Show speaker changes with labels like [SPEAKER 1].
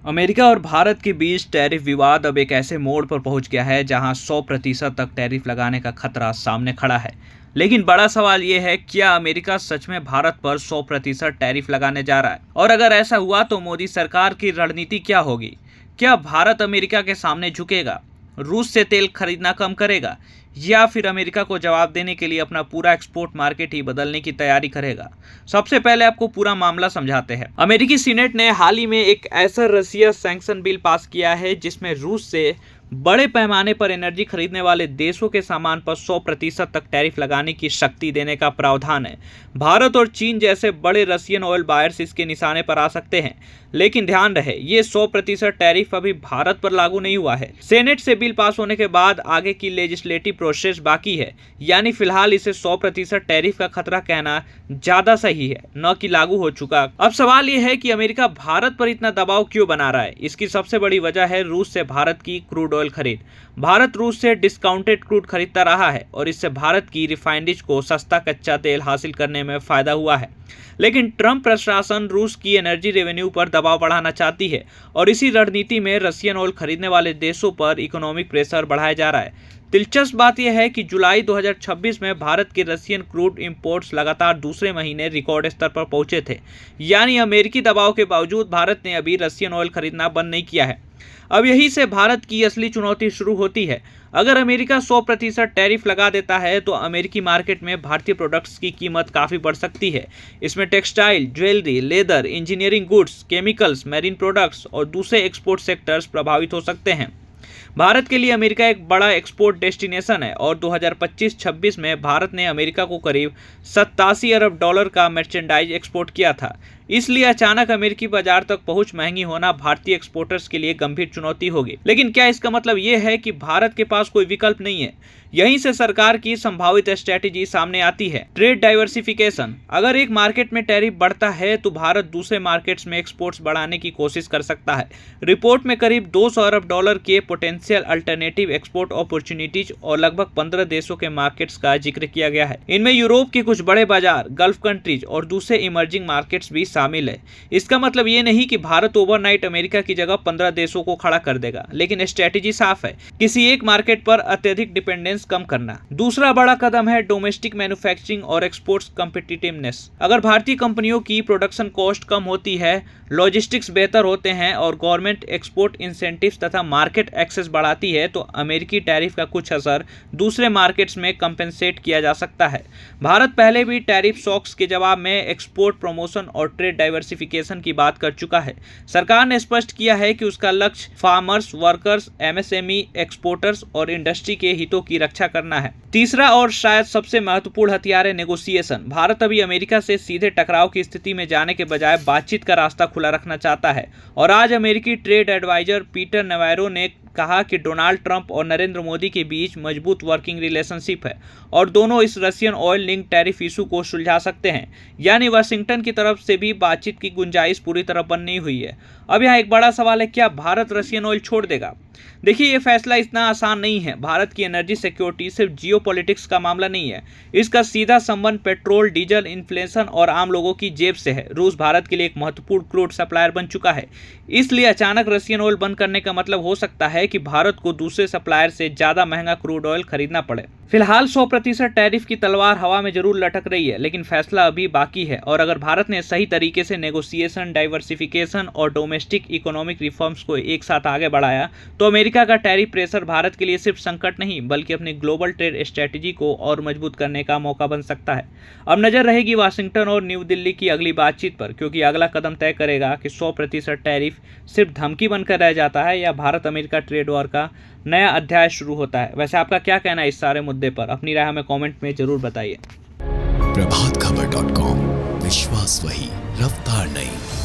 [SPEAKER 1] America और भारत के बीच tariff विवाद अब एक ऐसे मोड़ पर पहुंच गया है जहां 100% तक टैरिफ लगाने का खतरा सामने खड़ा है। लेकिन बड़ा सवाल यह है, क्या अमेरिका सच में भारत पर 100% टैरिफ लगाने जा रहा है? और अगर ऐसा हुआ तो मोदी सरकार की रणनीति क्या होगी? क्या भारत अमेरिका के सामने झुकेगा, रूस से तेल खरीदना कम करेगा, या फिर अमेरिका को जवाब देने के लिए अपना पूरा एक्सपोर्ट मार्केट ही बदलने की तैयारी करेगा? सबसे पहले आपको पूरा मामला समझाते हैं। अमेरिकी सीनेट ने हाल ही में एक ऐसा रसिया सैंक्शन बिल पास किया है जिसमें रूस से बड़े पैमाने पर एनर्जी खरीदने वाले देशों के सामान पर 100% तक टैरिफ लगाने की शक्ति देने का प्रावधान है। भारत और चीन जैसे बड़े रशियन ऑयल बायर्स इसके निशाने पर आ सकते हैं, लेकिन ध्यान रहे, ये 100% टैरिफ अभी भारत पर लागू नहीं हुआ है। सेनेट से बिल पास होने के बाद आगे की लेजिस्लेटिव प्रोसेस बाकी है, यानी फिलहाल इसे 100% टैरिफ का खतरा कहना ज्यादा सही है, न कि लागू हो चुका। अब सवाल यह है कि अमेरिका भारत पर इतना दबाव क्यों बना रहा है? इसकी सबसे बड़ी वजह है रूस से भारत की क्रूड ऑयल खरीद। भारत रूस से डिस्काउंटेड क्रूड खरीदता रहा है और इससे भारत की रिफाइनरीज को सस्ता कच्चा तेल हासिल करने में फायदा हुआ है। लेकिन ट्रंप प्रशासन रूस की एनर्जी रेवेन्यू पर दबाव बढ़ाना चाहती है और इसी रणनीति में रशियन ऑयल खरीदने वाले देशों पर इकोनॉमिक प्रेशर बढ़ाया जा रहा है। दिलचस्प बात यह है कि जुलाई 2026 में भारत के रशियन क्रूड इंपोर्ट्स लगातार दूसरे महीने रिकॉर्ड स्तर पर पहुंचे थे, यानी अमेरिकी दबाव के बावजूद भारत ने अभी रशियन ऑयल खरीदना बंद नहीं किया है। अब यहीं से भारत की असली चुनौती शुरू होती है। अगर अमेरिका 100% टैरिफ लगा देता है तो अमेरिकी मार्केट में भारतीय प्रोडक्ट्स की कीमत काफ़ी बढ़ सकती है। इसमें textile, jewellery, leather, engineering goods, chemicals, marine products और दूसरे एक्सपोर्ट सेक्टर्स प्रभावित हो सकते हैं। भारत के लिए अमेरिका एक बड़ा एक्सपोर्ट डेस्टिनेशन है और 2025-26 में भारत ने अमेरिका को करीब 87 अरब डॉलर का मर्चेंडाइज एक्सपोर्ट किया था। इसलिए अचानक अमेरिकी बाजार तक पहुंच महंगी होना भारतीय एक्सपोर्टर्स के लिए गंभीर चुनौती होगी। लेकिन क्या इसका मतलब ये है कि भारत के पास कोई विकल्प नहीं है? यहीं से सरकार की संभावित स्ट्रेटेजी सामने आती है, ट्रेड डाइवर्सिफिकेशन। अगर एक मार्केट में टैरिफ बढ़ता है तो भारत दूसरे मार्केट्स में एक्सपोर्ट्स बढ़ाने की कोशिश कर सकता है। रिपोर्ट में करीब 200 अरब डॉलर के पोटेंशियल अल्टरनेटिव एक्सपोर्ट अपॉर्चुनिटीज और लगभग 15 देशों के मार्केट्स का जिक्र किया गया है। इनमें यूरोप के कुछ बड़े बाजार, गल्फ कंट्रीज और दूसरे इमर्जिंग मार्केट्स भी शामिल है। इसका मतलब ये नहीं कि भारत ओवरनाइट अमेरिका की जगह 15 देशों को खड़ा कर देगा, लेकिन स्ट्रेटेजी साफ है, किसी एक मार्केट पर अत्यधिक डिपेंडेंस कम करना। दूसरा बड़ा कदम है डोमेस्टिक मैन्युफैक्चरिंग और एक्सपोर्ट्स कॉम्पिटिटिवनेस। अगर भारतीय कंपनियों की प्रोडक्शन कॉस्ट कम होती है, लॉजिस्टिक्स बेहतर होते हैं और गवर्नमेंट एक्सपोर्ट इंसेंटिव्स तथा मार्केट एक्सेस बढ़ाती है तो अमेरिकी टैरिफ का कुछ असर दूसरे मार्केट्स में कंपेंसेट किया जा सकता है। भारत पहले भी टैरिफ शॉक्स के जवाब में एक्सपोर्ट प्रमोशन और ट्रेड डाइवर्सिफिकेशन की बात कर चुका है। सरकार ने स्पष्ट किया है कि उसका लक्ष्य फार्मर्स, वर्कर्स, एमएसएमई, एक्सपोर्टर्स और इंडस्ट्री के हितों की रक्षा करना है। तीसरा और शायद सबसे महत्वपूर्ण हथियार है नेगोशिएशन। भारत अभी अमेरिका से सीधे टकराव की स्थिति में जाने के बजाय बातचीत का रास्ता खुला रखना चाहता है और आज अमेरिकी ट्रेड एडवाइजर पीटर नवैरो ने कहा कि डोनाल्ड ट्रंप और नरेंद्र मोदी के बीच मजबूत वर्किंग रिलेशनशिप है और दोनों इस Russian oil link tariff issue को सुलझा सकते हैं। यानी वाशिंगटन की तरफ से भी बातचीत की गुंजाइश पूरी तरह बंद नहीं हुई है। अब यहाँ एक बड़ा सवाल है, क्या भारत रशियन ऑयल छोड़ देगा? देखिए, ये फैसला इतना आसान नहीं है। भारत की एनर्जी सिक्योरिटी सिर्फ जियोपॉलिटिक्स का मामला नहीं है, इसका सीधा संबंध पेट्रोल, डीजल, इन्फ्लेशन और आम लोगों की जेब से है। रूस भारत के लिए एक महत्वपूर्ण क्रूड सप्लायर बन चुका है, इसलिए अचानक रशियन ऑयल बंद करने का मतलब हो सकता है कि भारत को दूसरे सप्लायर से ज्यादा महंगा क्रूड ऑयल खरीदना पड़े। फिलहाल 100% टैरिफ की तलवार हवा में जरूर लटक रही है, लेकिन फैसला अभी बाकी है और अगर भारत ने सही तरीके से नेगोशिएशन, डाइवर्सिफिकेशन और डोमेस्टिक इकोनॉमिक रिफॉर्म्स को एक साथ आगे बढ़ाया तो अमेरिका का टैरिफ प्रेशर भारत के लिए सिर्फ संकट नहीं बल्कि अपनी ग्लोबल ट्रेड स्ट्रेटेजी को और मजबूत करने का मौका बन सकता है। अब नजर रहेगी वाशिंगटन और न्यू दिल्ली की अगली बातचीत पर, क्योंकि अगला कदम तय करेगा कि 100% टैरिफ सिर्फ धमकी बनकर रह जाता है या भारत अमेरिका ट्रेड वॉर का नया अध्याय शुरू होता है। वैसे आपका क्या कहना है इस सारे मुद्दे पर? अपनी राय हमें कमेंट में जरूर बताइए।
[SPEAKER 2] प्रभातखबर.com, विश्वास वही, रफ्तार नहीं।